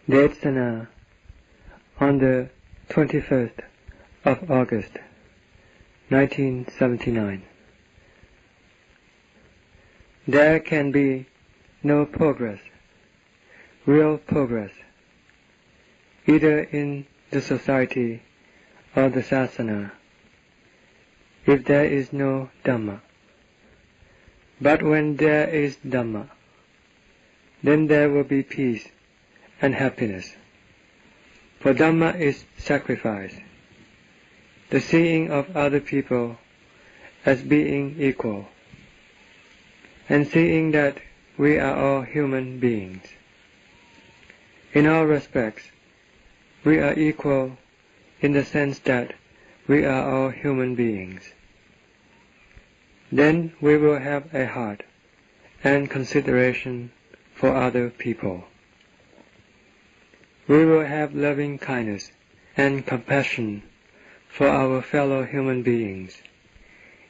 Devasana on the 21st of August, 1979. There can be no progress, real progress, either in the society or the sasana, if there is no Dhamma. But when there is Dhamma, then there will be peace and happiness. For Dhamma is sacrifice, the seeing of other people as being equal, and seeing that we are all human beings. In all respects, we are equal in the sense that we are all human beings. Then we will have a heart and consideration for other people. We will have loving kindness and compassion for our fellow human beings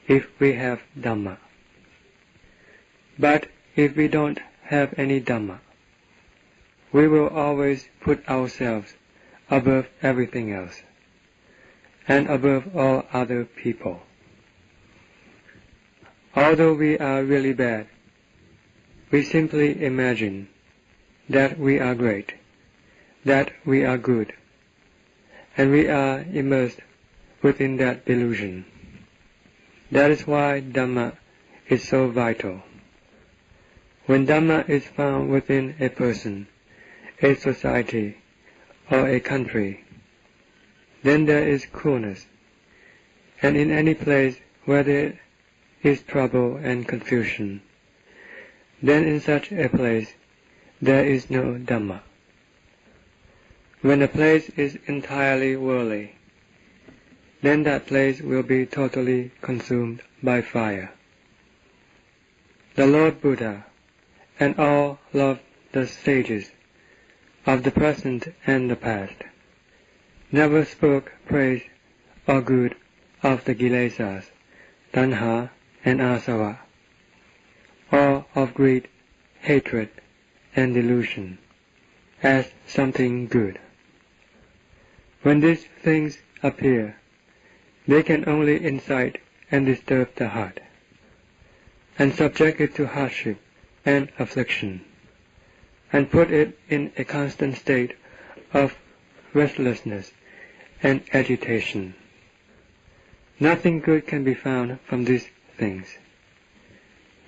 if we have Dhamma. But if we don't have any Dhamma, we will always put ourselves above everything else and above all other people. Although we are really bad, we simply imagine that we are great, that we are good, and we are immersed within that delusion. That is why Dhamma is so vital. When Dhamma is found within a person, a society, or a country, then there is coolness, and in any place where there is trouble and confusion, then in such a place there is no Dhamma. When a place is entirely worldly, then that place will be totally consumed by fire. The Lord Buddha and all of the sages of the present and the past never spoke praise or good of the kilesas, Tanha and Asubha, or of greed, hatred, and delusion as something good. When these things appear, they can only incite and disturb the heart, and subject it to hardship and affliction, and put it in a constant state of restlessness and agitation. Nothing good can be found from these things.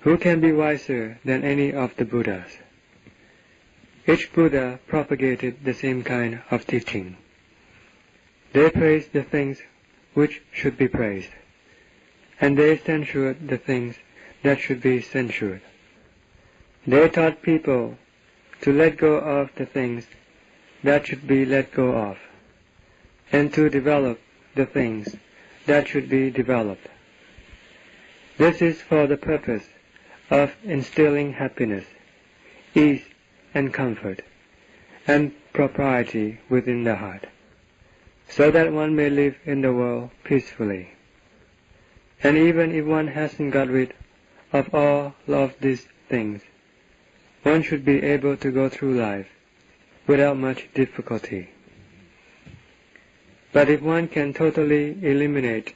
Who can be wiser than any of the Buddhas? Each Buddha propagated the same kind of teaching. They praised the things which should be praised, and they censured the things that should be censured. They taught people to let go of the things that should be let go of, and to develop the things that should be developed. This is for the purpose of instilling happiness, ease and comfort, and propriety within the heart, so that one may live in the world peacefully. And even if one hasn't got rid of all of these things, one should be able to go through life without much difficulty. But if one can totally eliminate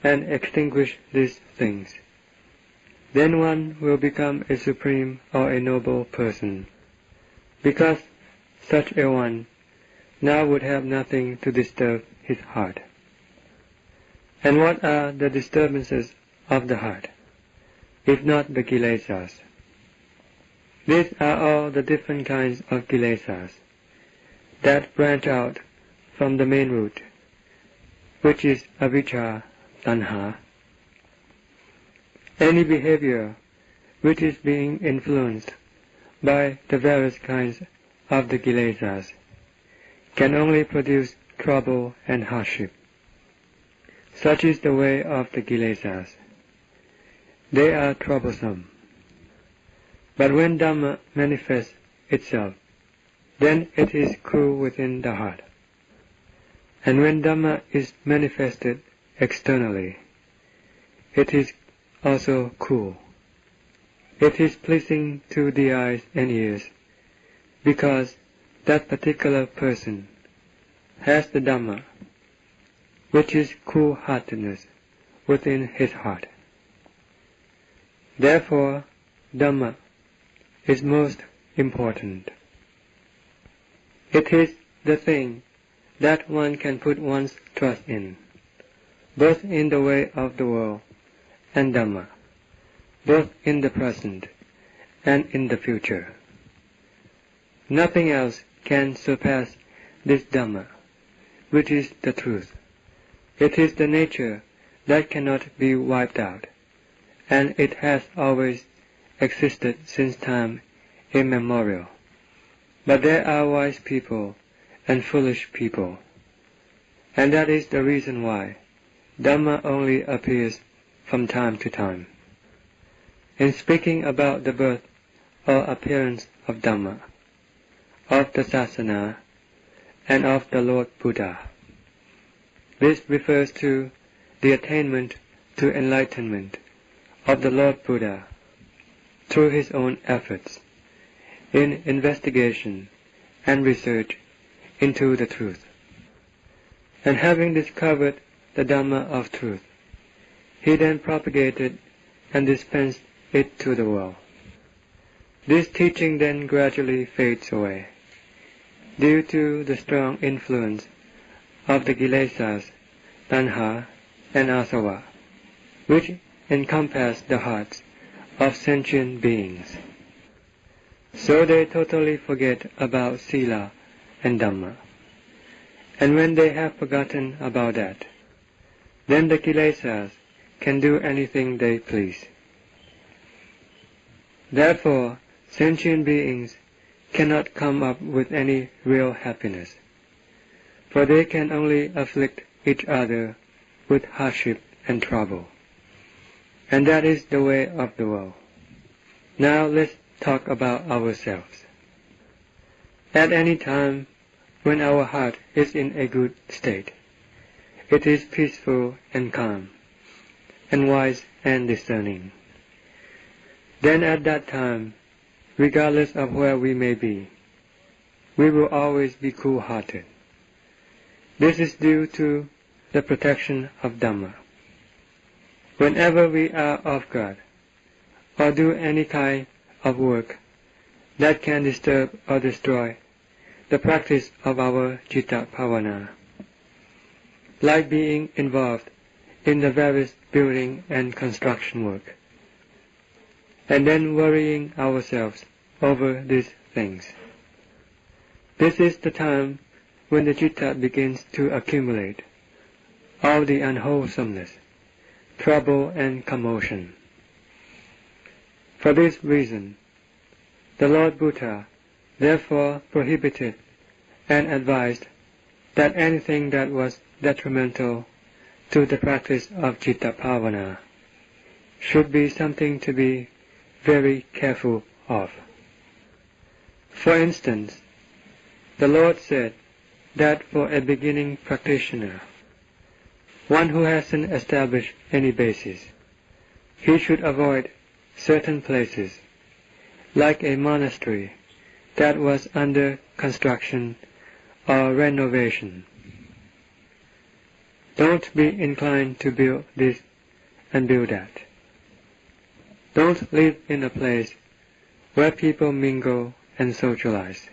and extinguish these things, then one will become a supreme or a noble person, because such a one now would have nothing to disturb his heart. And what are the disturbances of the heart, if not the kilesas? These are all the different kinds of kilesas that branch out from the main root, which is avijja, tanha. Any behavior which is being influenced by the various kinds of the kilesas can only produce trouble and hardship. Such is the way of the kilesas. They are troublesome. But when Dhamma manifests itself, then it is cool within the heart. And when Dhamma is manifested externally, it is also cool. It is pleasing to the eyes and ears, because that particular person has the Dhamma, which is cool-heartedness, within his heart. Therefore, Dhamma is most important. It is the thing that one can put one's trust in, both in the way of the world and Dhamma, both in the present and in the future. Nothing else can surpass this Dhamma, which is the truth. It is the nature that cannot be wiped out, and it has always existed since time immemorial. But there are wise people and foolish people, and that is the reason why Dhamma only appears from time to time. In speaking about the birth or appearance of Dhamma, of the Sasana, and of the Lord Buddha, this refers to the attainment to enlightenment of the Lord Buddha through his own efforts in investigation and research into the truth. And having discovered the Dhamma of truth, he then propagated and dispensed it to the world. This teaching then gradually fades away, due to the strong influence of the kilesas, tanha, and asava, which encompass the hearts of sentient beings. So they totally forget about sila and Dhamma. And when they have forgotten about that, then the kilesas can do anything they please. Therefore, sentient beings cannot come up with any real happiness, for they can only afflict each other with hardship and trouble. And that is the way of the world. Now let's talk about ourselves. At any time when our heart is in a good state, it is peaceful and calm, and wise and discerning. Then at that time, regardless of where we may be, we will always be cool-hearted. This is due to the protection of Dhamma. Whenever we are off guard, or do any kind of work that can disturb or destroy the practice of our citta bhavana, like being involved in the various building and construction work, and then worrying ourselves over these things. This is the time when the citta begins to accumulate all the unwholesomeness, trouble and commotion. For this reason, the Lord Buddha therefore prohibited and advised that anything that was detrimental to the practice of citta bhavana should be something to be very careful of. For instance, the Lord said that for a beginning practitioner, one who hasn't established any basis, he should avoid certain places, like a monastery that was under construction or renovation. Don't be inclined to build this and build that. Don't live in a place where people mingle and socialize.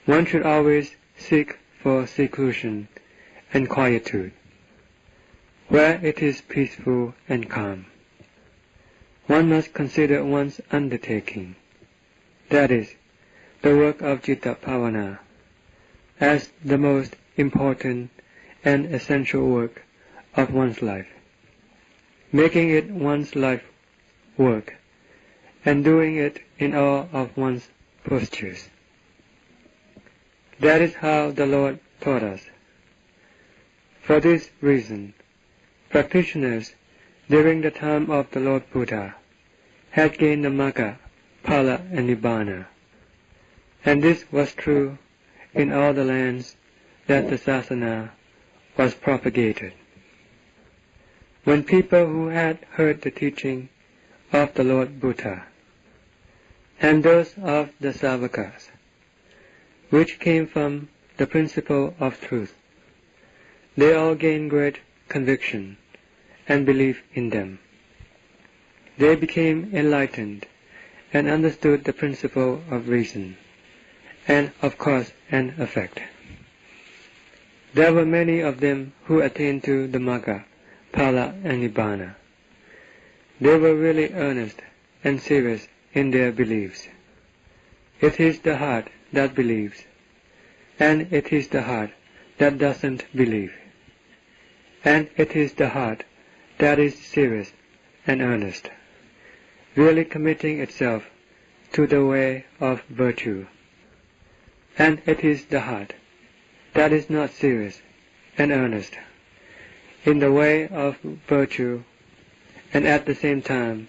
One should always seek for seclusion and quietude, where it is peaceful and calm. One must consider one's undertaking, that is, the work of citta bhavana, as the most important and essential work of one's life, making it one's life work, and doing it in all of one's postures. That is how the Lord taught us. For this reason, practitioners during the time of the Lord Buddha had gained the Magga, Phala and Nibbana, and this was true in all the lands that the Sasana was propagated. When people who had heard the teaching of the Lord Buddha and those of the Savakas which came from the principle of truth. They all gained great conviction and belief in them. They became enlightened and understood the principle of reason, and of cause and effect. There were many of them who attained to the Magga, Phala, and Nibbana. They were really earnest and serious in their beliefs. It is the heart that believes, and it is the heart that doesn't believe, and it is the heart that is serious and earnest, really committing itself to the way of virtue, and it is the heart that is not serious and earnest in the way of virtue, and at the same time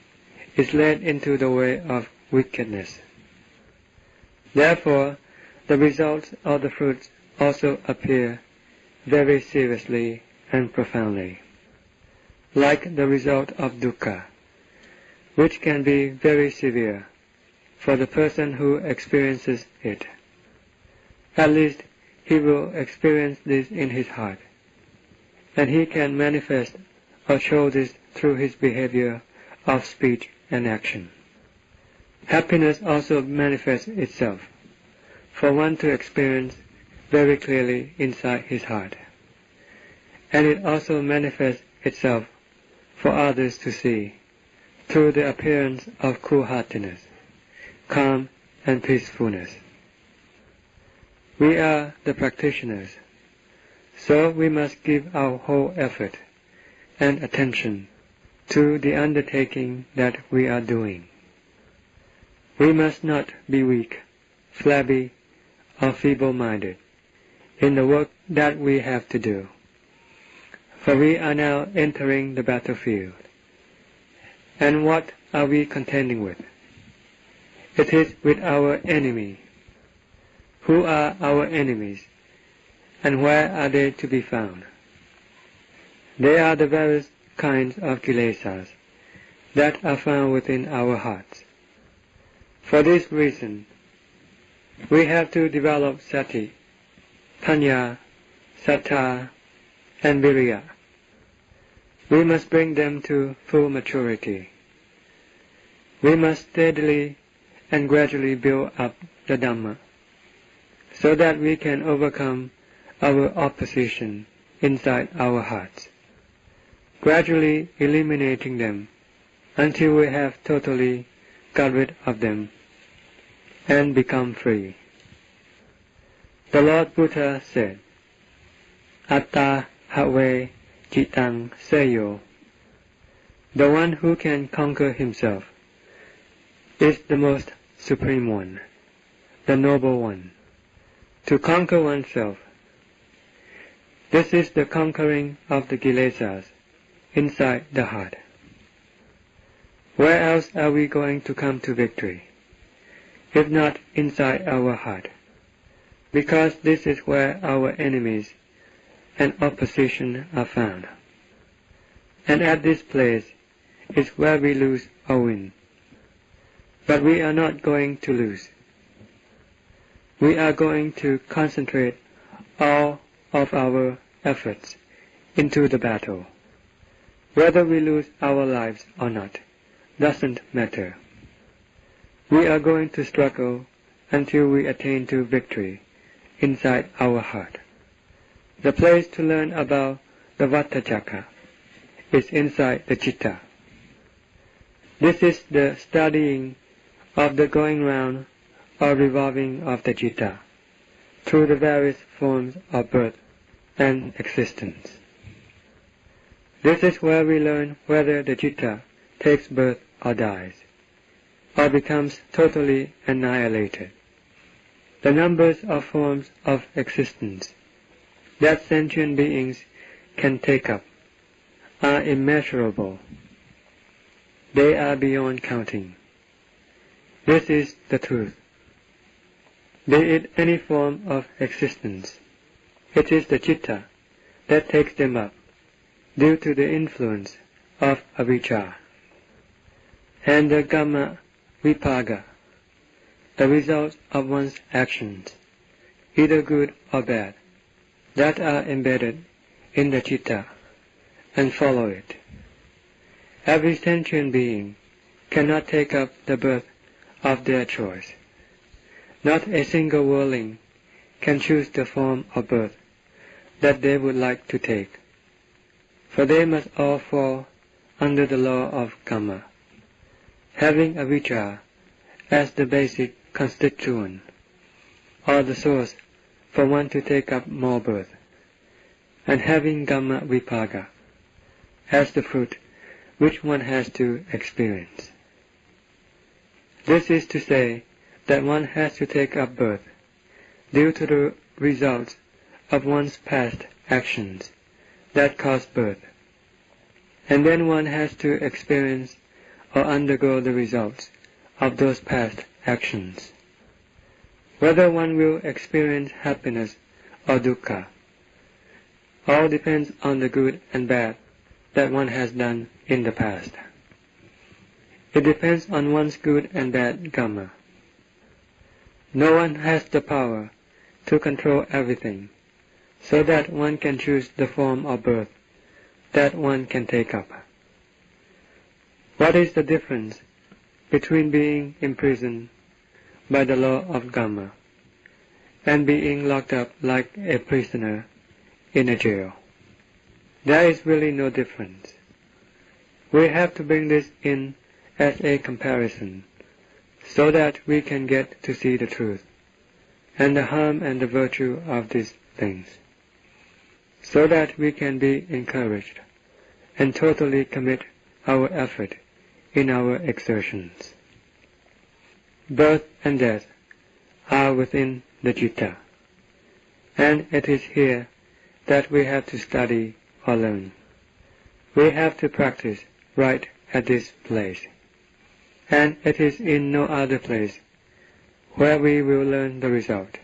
is led into the way of wickedness. Therefore, the results of the fruits also appear very seriously and profoundly, like the result of dukkha, which can be very severe for the person who experiences it. At least he will experience this in his heart, and he can manifest or show this through his behavior of speech and action. Happiness also manifests itself for one to experience very clearly inside his heart, and it also manifests itself for others to see through the appearance of cool-heartedness, calm and peacefulness. We are the practitioners, so we must give our whole effort and attention to the undertaking that we are doing. We must not be weak, flabby, or feeble-minded in the work that we have to do, for we are now entering the battlefield. And what are we contending with? It is with our enemy. Who are our enemies, and where are they to be found? They are the various kinds of kilesas that are found within our hearts. For this reason, we have to develop sati, panya, sattha, and viriya. We must bring them to full maturity. We must steadily and gradually build up the Dhamma, so that we can overcome our opposition inside our hearts, gradually eliminating them until we have totally got rid of them and become free. The Lord Buddha said, Atta have jitang seyo. The one who can conquer himself is the most supreme one, the noble one. To conquer oneself, this is the conquering of the kilesas inside the heart. Where else are we going to come to victory, if not inside our heart? Because this is where our enemies and opposition are found. And at this place is where we lose or win. But we are not going to lose. We are going to concentrate all of our efforts into the battle. Whether we lose our lives or not doesn't matter. We are going to struggle until we attain to victory inside our heart. The place to learn about the Vattajaka is inside the citta. This is the studying of the going round or revolving of the citta through the various forms of birth and existence. This is where we learn whether the citta takes birth or dies, or becomes totally annihilated. The numbers of forms of existence that sentient beings can take up are immeasurable. They are beyond counting. This is the truth. Be it any form of existence, it is the citta that takes them up due to the influence of avijja, and the kamma vipaga, the result of one's actions, either good or bad, that are embedded in the citta, and follow it. Every sentient being cannot take up the birth of their choice. Not a single worldling can choose the form of birth that they would like to take, for they must all fall under the law of karma, having avijja as the basic constituent, or the source for one to take up more birth, and having kamma vipaka as the fruit which one has to experience. This is to say that one has to take up birth due to the results of one's past actions that cause birth, and then one has to experience or undergo the results of those past actions. Whether one will experience happiness or dukkha, all depends on the good and bad that one has done in the past. It depends on one's good and bad karma. No one has the power to control everything, so that one can choose the form of birth that one can take up. What is the difference between being imprisoned by the law of karma and being locked up like a prisoner in a jail? There is really no difference. We have to bring this in as a comparison, so that we can get to see the truth, and the harm and the virtue of these things, so that we can be encouraged and totally commit our effort in our exertions. Birth and death are within the citta, and it is here that we have to study or learn. We have to practice right at this place, and it is in no other place where we will learn the result,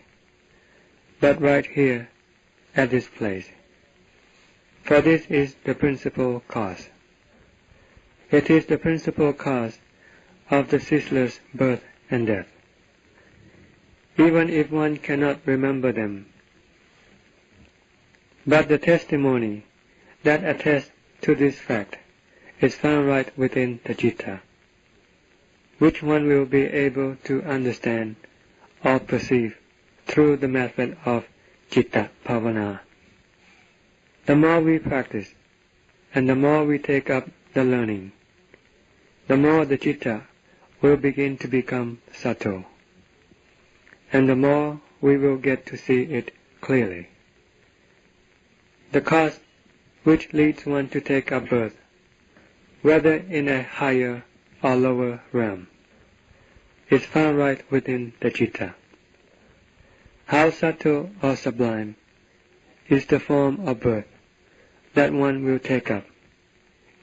but right here at this place. For this is the principal cause. It is the principal cause of the ceaseless birth and death. Even if one cannot remember them, but the testimony that attests to this fact is found right within the citta, which one will be able to understand or perceive through the method of citta bhavana. The more we practice, and the more we take up the learning, the more the citta will begin to become subtle, and the more we will get to see it clearly. The cause which leads one to take up birth, whether in a higher or lower realm, is found right within the citta. How subtle or sublime is the form of birth that one will take up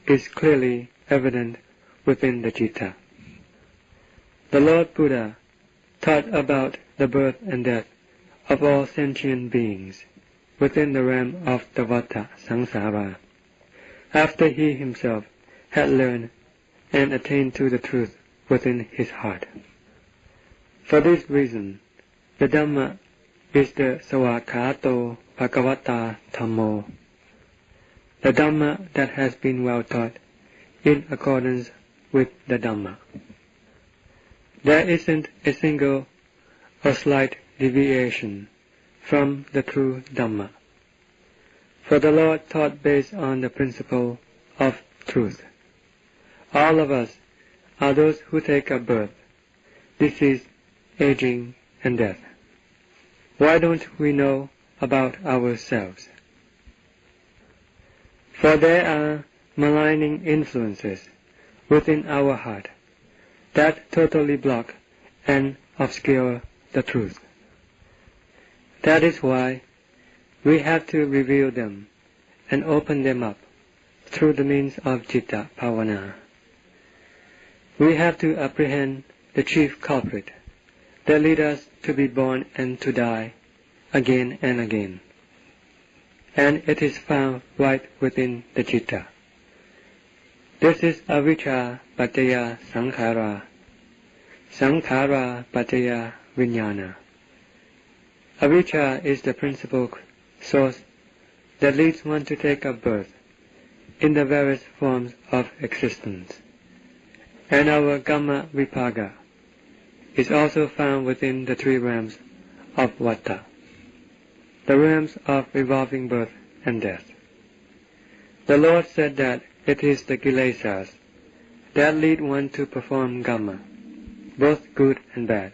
is clearly evident within the citta. The Lord Buddha taught about the birth and death of all sentient beings within the realm of the vata samsara, after he himself had learned and attained to the truth within his heart. For this reason, the Dhamma is the Sawakhato Bhagavata Dhammo, the Dhamma that has been well taught in accordance with the Dhamma. There isn't a single or slight deviation from the true Dhamma, for the Lord taught based on the principle of truth. All of us are those who take up birth, disease, aging, and death. Why don't we know about ourselves? For there are maligning influences within our heart that totally block and obscure the truth. That is why we have to reveal them and open them up through the means of citta bhavana. We have to apprehend the chief culprit that lead us to be born and to die again and again, and it is found right within the citta. This is avijja paccaya sankhara, sankhara paccaya vijnana. Avijja is the principal source that leads one to take up birth in the various forms of existence. And our Kamma Vipaka is also found within the three realms of Vata, the realms of revolving birth and death. The Lord said that it is the kilesas that lead one to perform Kamma, both good and bad.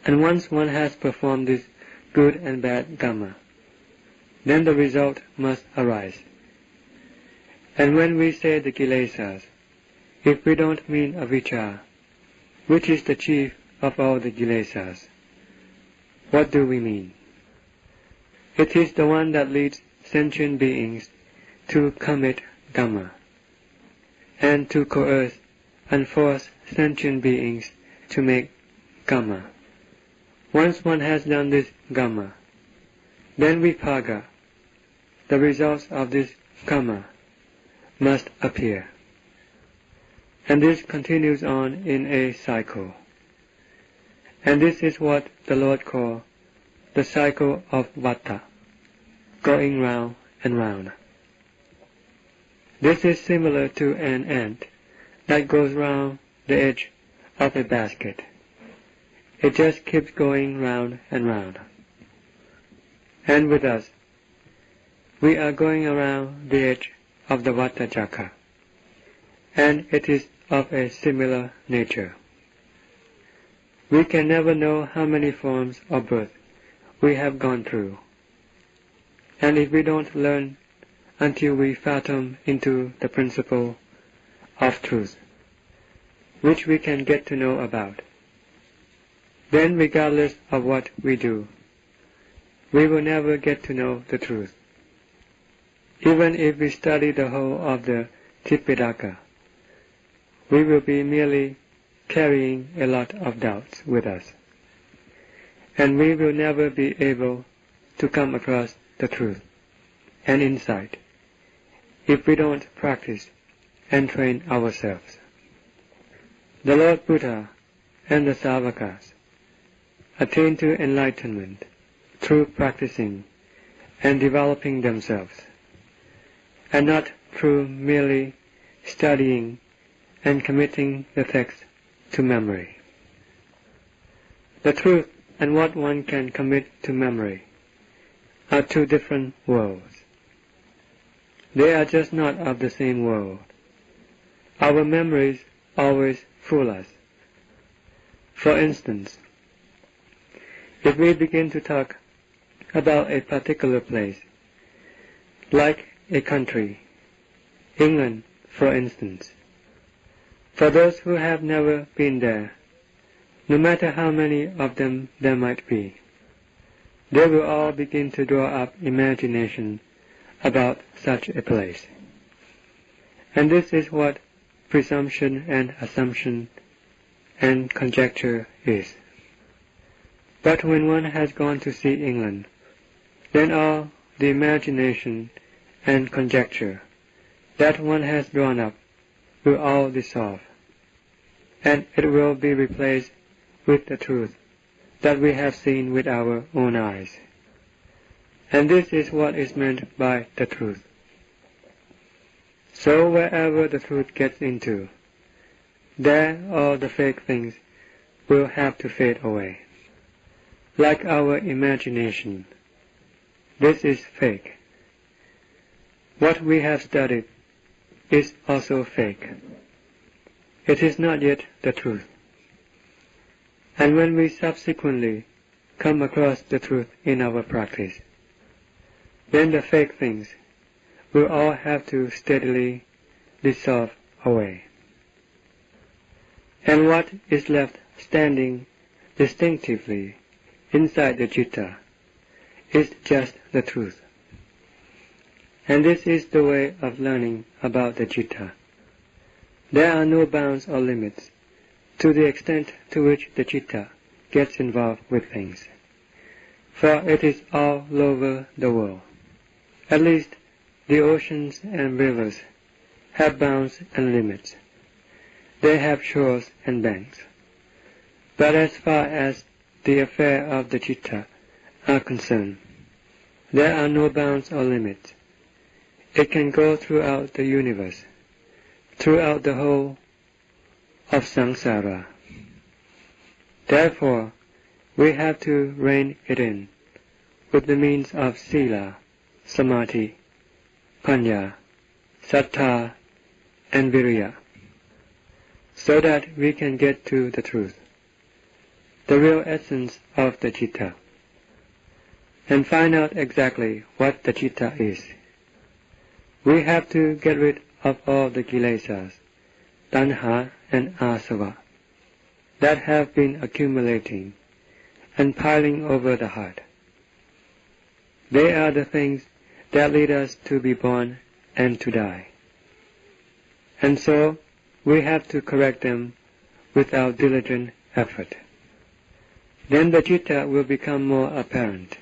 And once one has performed this good and bad Kamma, then the result must arise. And when we say the kilesas, if we don't mean avijja, which is the chief of all the kilesas, what do we mean? It is the one that leads sentient beings to commit Kamma, and to coerce and force sentient beings to make Kamma. Once one has done this Kamma, then Vipaka, the results of this Kamma, must appear. And this continues on in a cycle. And this is what the Lord called the cycle of Vata, going round and round. This is similar to an ant that goes round the edge of a basket. It just keeps going round and round. And with us, we are going around the edge of the Vata Chakra, and it is of a similar nature. We can never know how many forms of birth we have gone through, and if we don't learn until we fathom into the principle of truth, which we can get to know about, then regardless of what we do, we will never get to know the truth. Even if we study the whole of the Tipitaka, we will be merely carrying a lot of doubts with us, and we will never be able to come across the truth and insight if we don't practice and train ourselves. The Lord Buddha and the Savakas attain to enlightenment through practicing and developing themselves, and not through merely studying and committing the text to memory. The truth and what one can commit to memory are two different worlds. They are just not of the same world. Our memories always fool us. For instance, if we begin to talk about a particular place, like a country, England for instance, for those who have never been there, no matter how many of them there might be, they will all begin to draw up imagination about such a place. And this is what presumption and assumption and conjecture is. But when one has gone to see England, then all the imagination and conjecture that one has drawn up will all dissolve, and it will be replaced with the truth that we have seen with our own eyes. And this is what is meant by the truth. So wherever the truth gets into, there all the fake things will have to fade away. Like our imagination, this is fake. What we have studied is also fake. It is not yet the truth. And when we subsequently come across the truth in our practice, then the fake things will all have to steadily dissolve away. And what is left standing distinctively inside the citta is just the truth. And this is the way of learning about the citta. There are no bounds or limits to the extent to which the citta gets involved with things, for it is all over the world. At least the oceans and rivers have bounds and limits. They have shores and banks. But as far as the affair of the citta are concerned, there are no bounds or limits. It can go throughout the universe, throughout the whole of samsara. Therefore, we have to rein it in with the means of sila, samadhi, panya, sattha, and viriya, so that we can get to the truth, the real essence of the citta, and find out exactly what the citta is. We have to get rid of all the kilesas, tanha and asubha, that have been accumulating and piling over the heart. They are the things that lead us to be born and to die. And so we have to correct them with our diligent effort. Then the citta will become more apparent,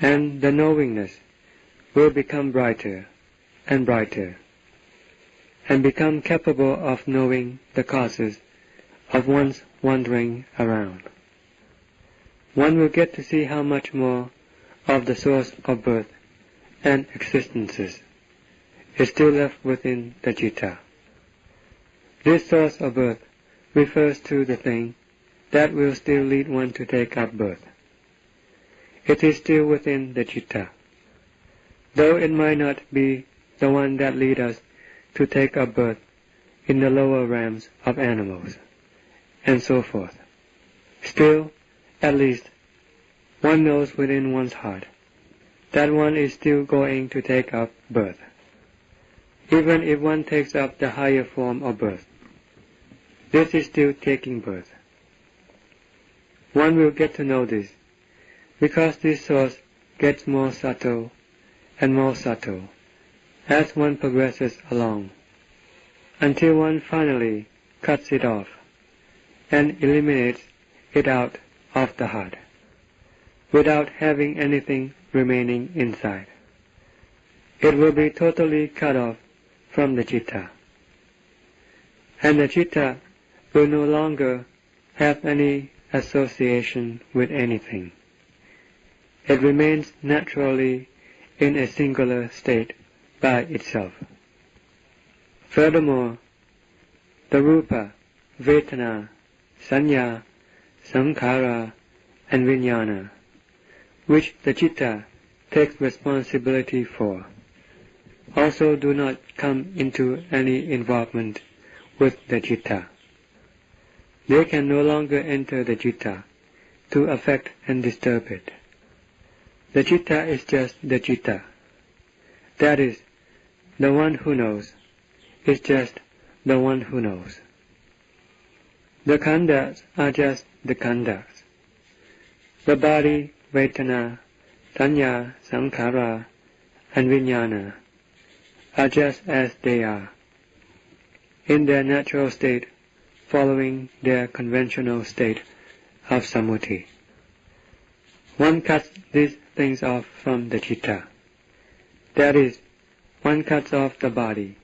and the knowingness will become brighter and brighter, and become capable of knowing the causes of one's wandering around. One will get to see how much more of the source of birth and existences is still left within the citta. This source of birth refers to the thing that will still lead one to take up birth. It is still within the citta, though it might not be the one that leads us to take up birth in the lower realms of animals, and so forth. Still, at least, one knows within one's heart that one is still going to take up birth, even if one takes up the higher form of birth. This is still taking birth. One will get to know this, because this source gets more subtle and more subtle as one progresses along, until one finally cuts it off and eliminates it out of the heart, without having anything remaining inside. It will be totally cut off from the citta, and the citta will no longer have any association with anything. It remains naturally in a singular state by itself. Furthermore, the rupa, vedana, sanya, sankhara, and vijnana, which the citta takes responsibility for, also do not come into any involvement with the citta. They can no longer enter the citta to affect and disturb it. The citta is just the citta. That is, the one who knows is just the one who knows. The khandhas are just the khandhas. The body, vedana, sanya, sankhara, and vijnana are just as they are, in their natural state, following their conventional state of samuti. One cuts these things off from the citta. That is, one cuts off the body,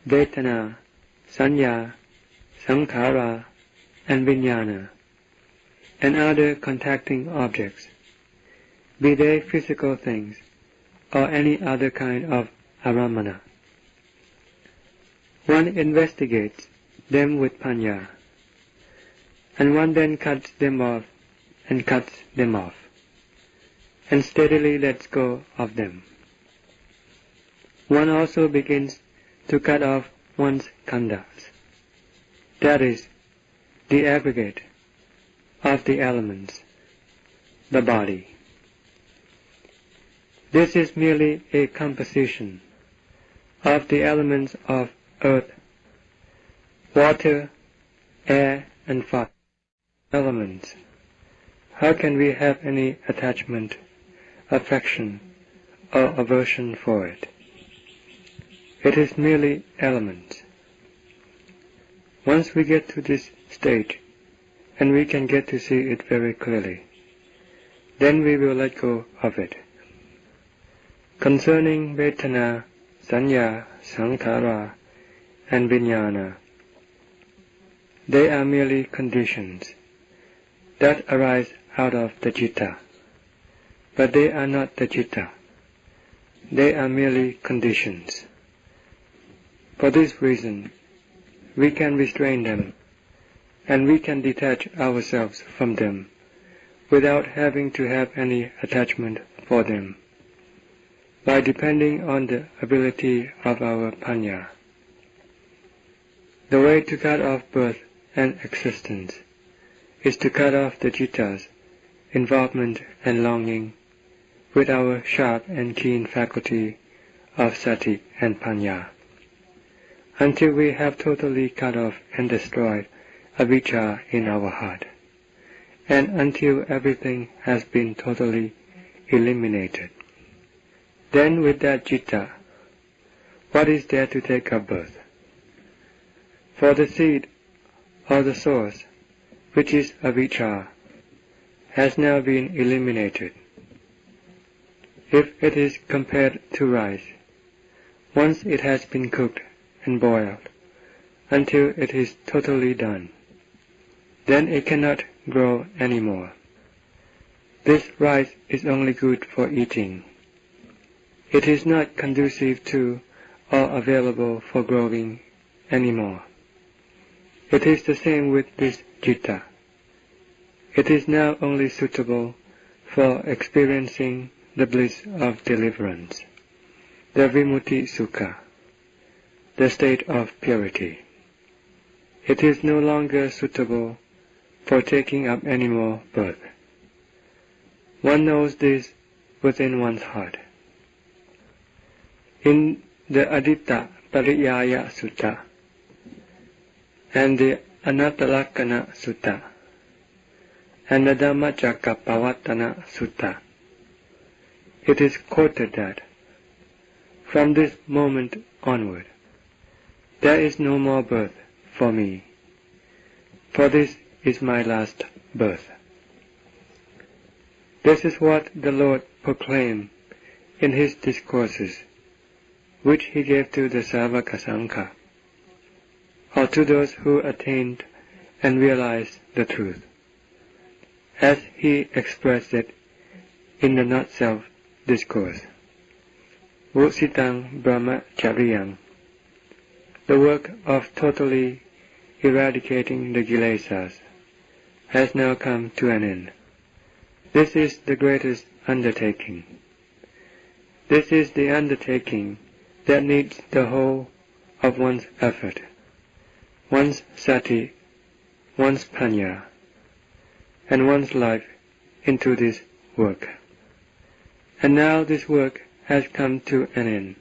vedana, sanya, sankhara, and vijnana, and other contacting objects, be they physical things or any other kind of aramana. One investigates them with panya, and one then cuts them off and cuts them off, and steadily lets go of them. One also begins to cut off one's khandhas, that is, the aggregate of the elements, the body. This is merely a composition of the elements of earth, water, air, and fire. Elements. How can we have any attachment, affection, or aversion for it? It is merely elements. Once we get to this stage, and we can get to see it very clearly, then we will let go of it. Concerning vedana, sanya, sankhara, and vijnana, they are merely conditions that arise out of the citta. but they are not the citta. They are merely conditions. For this reason, we can restrain them, and we can detach ourselves from them without having to have any attachment for them, by depending on the ability of our panya. The way to cut off birth and existence is to cut off the citta's involvement and longing with our sharp and keen faculty of sati and panya, until we have totally cut off and destroyed avijja in our heart, and until everything has been totally eliminated. Then with that citta, what is there to take up birth? For the seed, or the source, which is avijja, has now been eliminated. If it is compared to rice, once it has been cooked and boiled until it is totally done, then it cannot grow any more. This rice is only good for eating. It is not conducive to or available for growing any more. It is the same with this citta. It is now only suitable for experiencing the bliss of deliverance, the vimutti sukha, the state of purity. It is no longer suitable for taking up any more birth. One knows this within one's heart. In the Aditta Pariyaya Sutta and the Anattalakkhana Sutta and the Dhammacakkappavattana Sutta, it is quoted that, from this moment onward, there is no more birth for me, for this is my last birth. This is what the Lord proclaimed in his discourses, which he gave to the Savaka Sangha, or to those who attained and realized the truth, as he expressed it in the not-self discourse. Vusitang Brahmachariyang, the work of totally eradicating the kilesas, has now come to an end. This is the greatest undertaking. This is the undertaking that needs the whole of one's effort, one's sati, one's panya, and one's life into this work. And now this work has come to an end,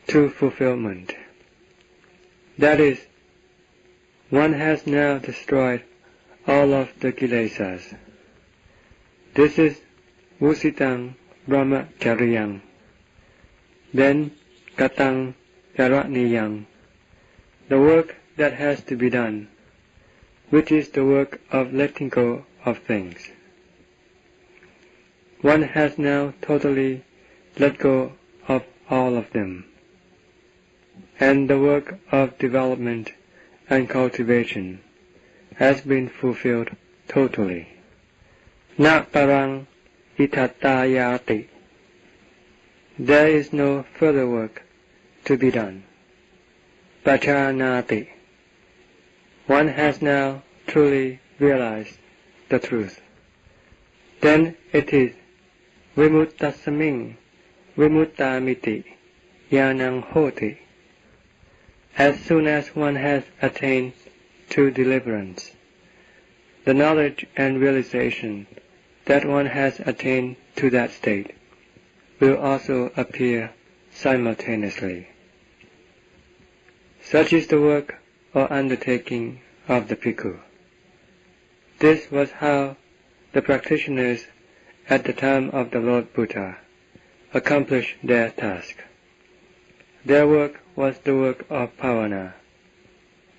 to fulfillment. That is, one has now destroyed all of the kilesas. This is Vusitang Brahmachariyang. Then Katang Karaniyang, the work that has to be done, which is the work of letting go of things. One has now totally let go of all of them, and the work of development and cultivation has been fulfilled totally. Na parang itattayati. There is no further work to be done. Pacanati. One has now truly realized the truth. Then it is Vimuttasaming Vimuttamiti Yanang Hoti. As soon as one has attained to deliverance, the knowledge and realization that one has attained to that state will also appear simultaneously. Such is the work or undertaking of the bhikkhu. This was how the practitioners at the time of the Lord Buddha accomplished their task. Their work was the work of bhavana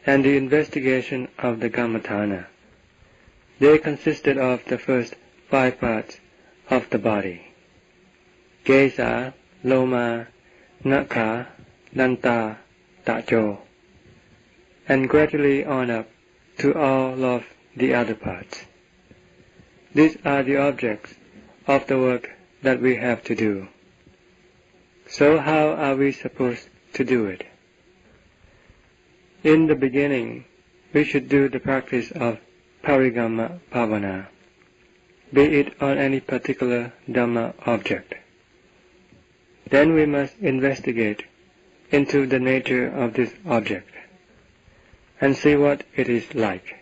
and the investigation of the kammatthana. They consisted of the first 5 parts of the body: kesa, loma, nakha, danta, tacho, and gradually on up to all of the other parts. These are the objects of the work that we have to do. So how are we supposed to do it? In the beginning, we should do the practice of Parigamma Bhavana, be it on any particular Dhamma object. Then we must investigate into the nature of this object and see what it is like.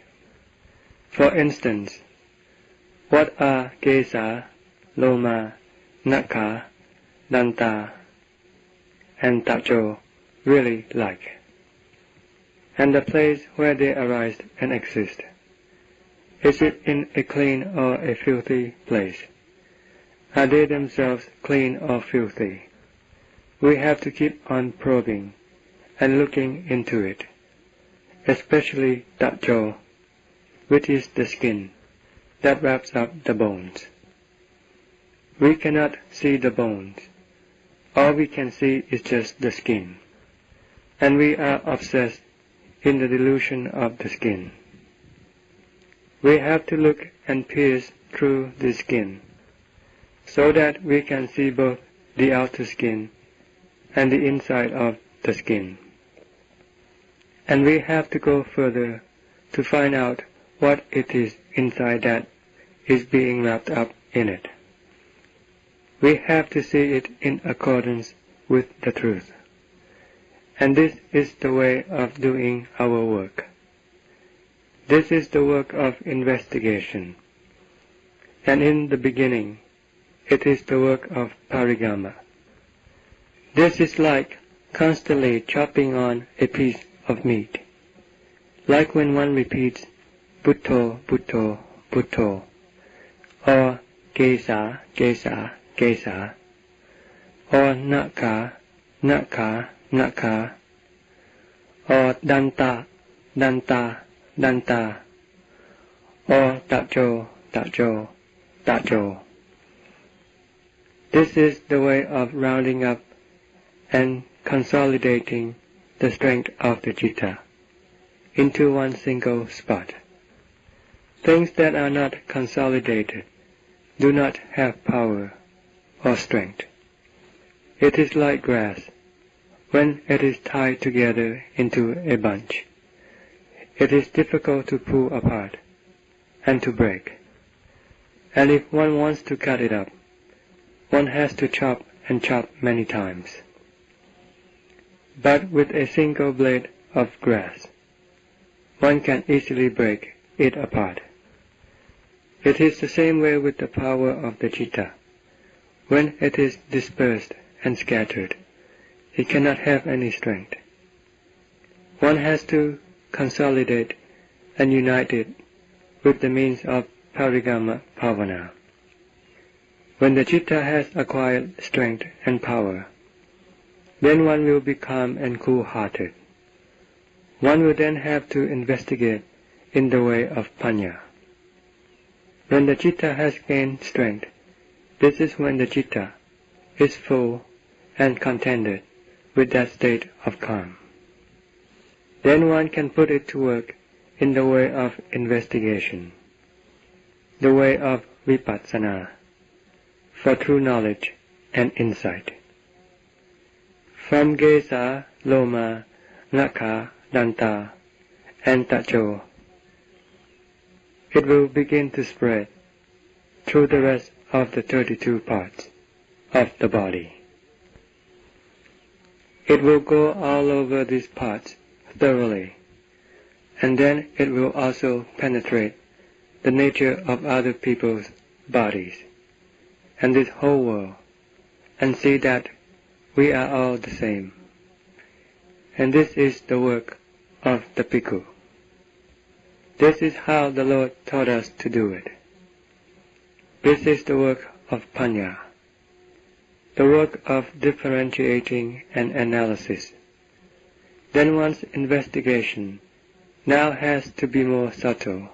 For instance, what are Kesa, Loma, Nakha, Danta, and Tacho really like, and the place where they arise and exist. Is it in a clean or a filthy place? Are they themselves clean or filthy? We have to keep on probing and looking into it, especially Tacho, which is the skin that wraps up the bones. We cannot see the bones. All we can see is just the skin, and we are obsessed in the delusion of the skin. We have to look and pierce through the skin, so that we can see both the outer skin and the inside of the skin. And we have to go further to find out what it is inside that is being wrapped up in it. We have to see it in accordance with the truth. And this is the way of doing our work. This is the work of investigation. And in the beginning, it is the work of Parigamma. This is like constantly chopping on a piece of meat, like when one repeats Butto, Butto, Butto, or Kesa, Kesa, Kesa, or Nakha, Nakha, Nakha, or Danta, Danta, Danta, or Tacho, Tacho, Tacho. This is the way of rounding up and consolidating the strength of the citta into one single spot. Things that are not consolidated do not have power or strength. It is like grass. When it is tied together into a bunch, it is difficult to pull apart and to break. And if one wants to cut it up, one has to chop and chop many times. But with a single blade of grass, one can easily break it apart. It is the same way with the power of the citta. When it is dispersed and scattered, it cannot have any strength. One has to consolidate and unite it with the means of Parigamma Bhavana. When the citta has acquired strength and power, then one will be calm and cool-hearted. One will then have to investigate in the way of panya. When the citta has gained strength, this is when the citta is full and contented with that state of calm. Then one can put it to work in the way of investigation, the way of vipassana, for true knowledge and insight. From Kesa, Loma, Nakha, Danta, and Tacho, it will begin to spread through the rest of the 32 parts of the body. It will go all over these parts thoroughly, and then it will also penetrate the nature of other people's bodies and this whole world, and see that we are all the same. And this is the work of the bhikkhu. This is how the Lord taught us to do it. This is the work of panya, the work of differentiating and analysis. Then one's investigation now has to be more subtle.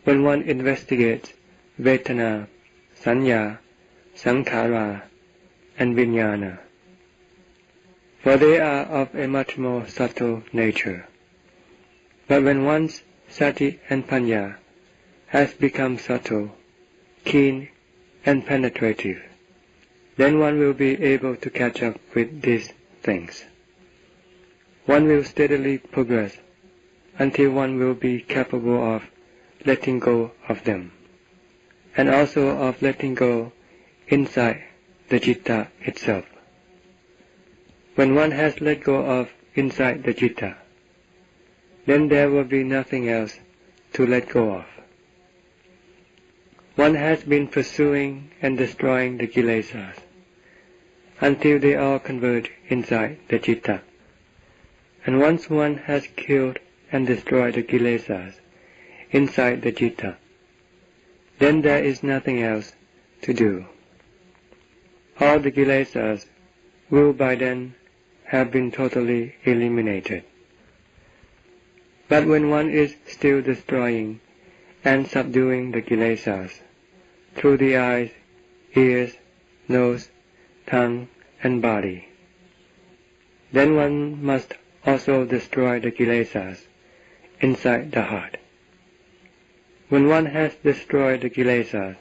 When one investigates Vedana, Sanya, Sankhara, and Vijnana, for they are of a much more subtle nature. But when one's sati and panya has become subtle, keen, and penetrative, then one will be able to catch up with these things. One will steadily progress until one will be capable of letting go of them, and also of letting go inside the citta itself. When one has let go of inside the citta, then there will be nothing else to let go of. One has been pursuing and destroying the kilesas until they all converge inside the citta. And once one has killed and destroyed the kilesas inside the citta, then there is nothing else to do. All the kilesas will by then have been totally eliminated. But when one is still destroying and subduing the kilesas through the eyes, ears, nose, tongue, and body, then one must also destroy the kilesas inside the heart. When one has destroyed the kilesas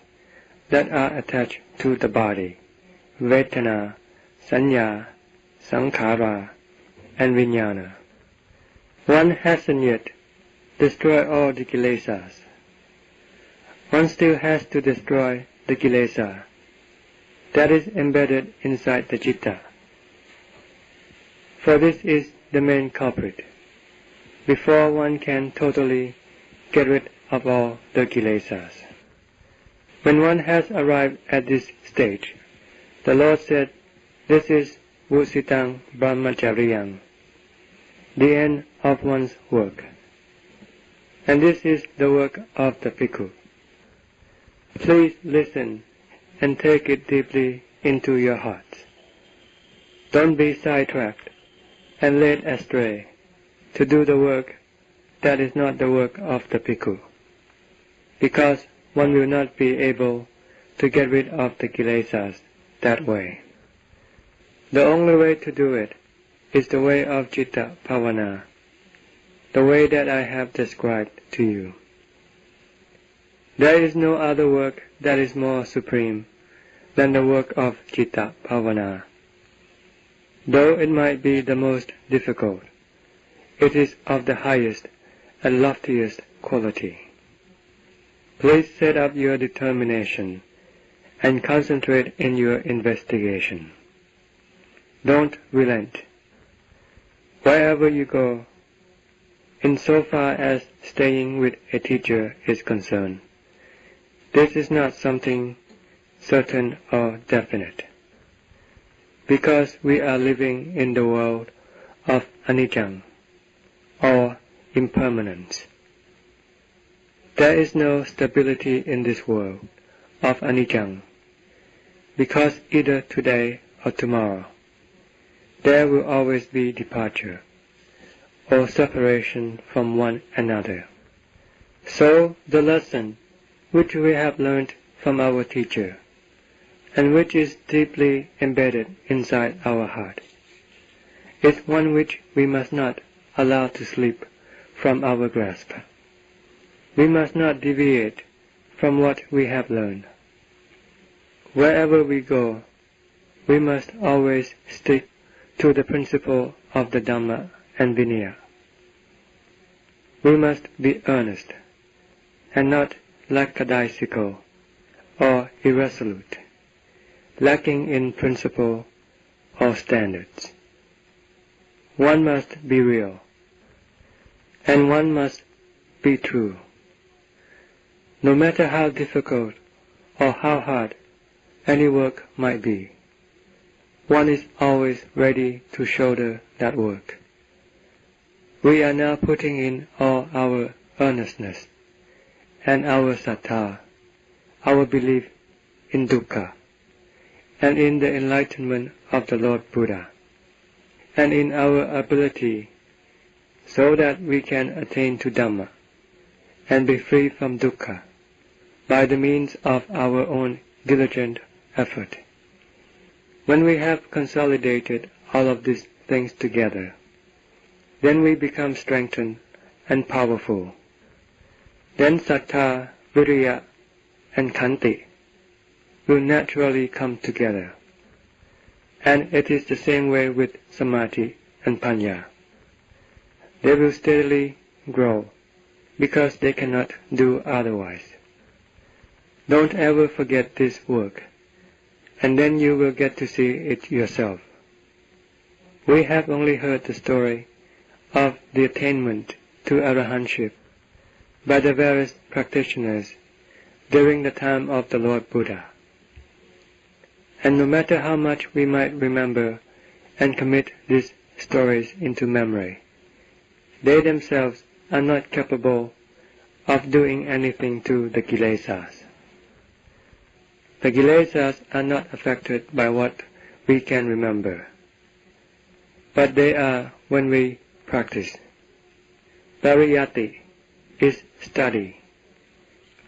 that are attached to the body, Vedana, Sanya, Sankhara, and Vijnana, one hasn't yet destroyed all the kilesas. One still has to destroy the kilesa that is embedded inside the citta, for this is the main culprit, before one can totally get rid of all the kilesas. When one has arrived at this stage, the Lord said, "This is Vusitang Brahmacharyang," the end of one's work. And this is the work of the bhikkhu. Please listen and take it deeply into your hearts. Don't be sidetracked and led astray to do the work that is not the work of the bhikkhu, because one will not be able to get rid of the kilesas that way. The only way to do it is the way of citta bhavana, the way that I have described to you. There is no other work that is more supreme than the work of citta bhavana. Though it might be the most difficult, it is of the highest and loftiest quality. Please set up your determination and concentrate in your investigation. Don't relent. Wherever you go, in so far as staying with a teacher is concerned, this is not something certain or definite, because we are living in the world of anicca, or impermanence. There is no stability in this world of anicca, because either today or tomorrow there will always be departure or separation from one another. So the lesson which we have learned from our teacher, and which is deeply embedded inside our heart, is one which we must not allow to slip from our grasp. We must not deviate from what we have learned. Wherever we go, we must always stick to the principle of the Dhamma and Vinaya. We must be earnest, and not lackadaisical or irresolute, lacking in principle or standards. One must be real, and one must be true. No matter how difficult or how hard any work might be, one is always ready to shoulder that work. We are now putting in all our earnestness and our saddha, our belief in dukkha, and in the enlightenment of the Lord Buddha, and in our ability so that we can attain to Dhamma and be free from dukkha by the means of our own diligent effort. When we have consolidated all of these things together, then we become strengthened and powerful. Then saddha, viriya, and khanti will naturally come together. And it is the same way with samadhi and panya. They will steadily grow, because they cannot do otherwise. Don't ever forget this work, and then you will get to see it yourself. We have only heard the story of the attainment to arahantship by the various practitioners during the time of the Lord Buddha. And no matter how much we might remember and commit these stories into memory, they themselves are not capable of doing anything to the kilesas. The kilesas are not affected by what we can remember, but they are when we practice. Pariyati is study.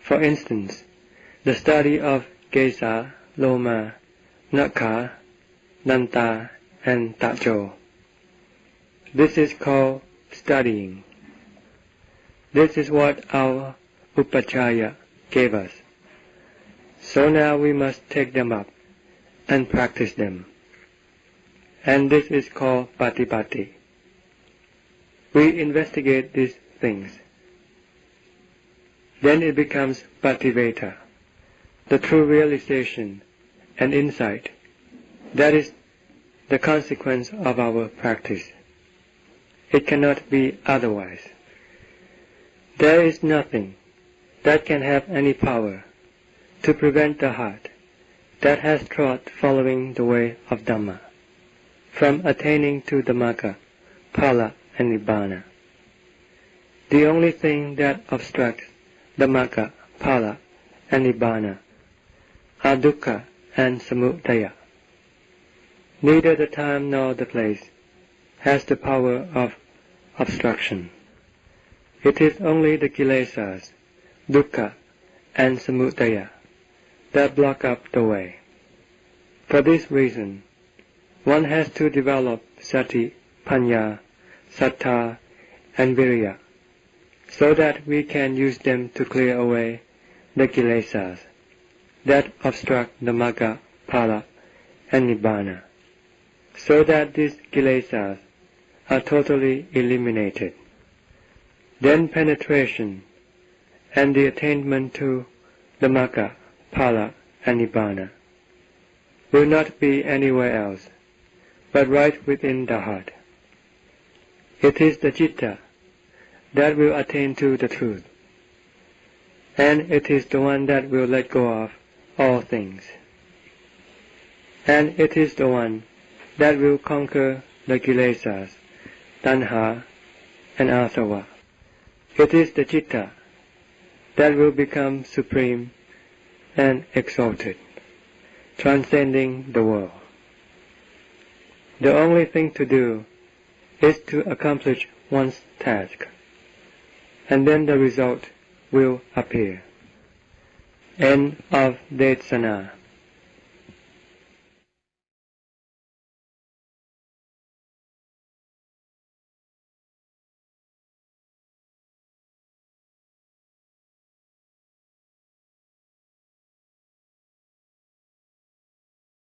For instance, the study of Kesa, Loma, Nakha, Danta, and Tacho. This is called studying. This is what our Upachaya gave us. So now we must take them up and practice them. And this is called Patipatti. We investigate these things. Then it becomes Pativeta, the true realization and insight. That is the consequence of our practice. It cannot be otherwise. There is nothing that can have any power to prevent the heart that has trod following the way of Dhamma from attaining to the Magga, Phala, and Nibbana. The only thing that obstructs the Magga, Phala, and Nibbana are dukkha and samudaya. Neither the time nor the place has the power of obstruction. It is only the kilesas, dukkha, and samudaya that block up the way. For this reason, one has to develop sati, panya, sattha, and virya, so that we can use them to clear away the kilesas that obstruct the Magga, Phala, and Nibbana, so that these kilesas are totally eliminated. Then penetration and the attainment to the Magga, Phala, and Nibbana will not be anywhere else, but right within the heart. It is the citta that will attain to the truth, and it is the one that will let go of all things. And it is the one that will conquer the kilesas, tanha, and asava. It is the citta that will become supreme and exalted, transcending the world. The only thing to do is to accomplish one's task, and then the result will appear. End of Desana.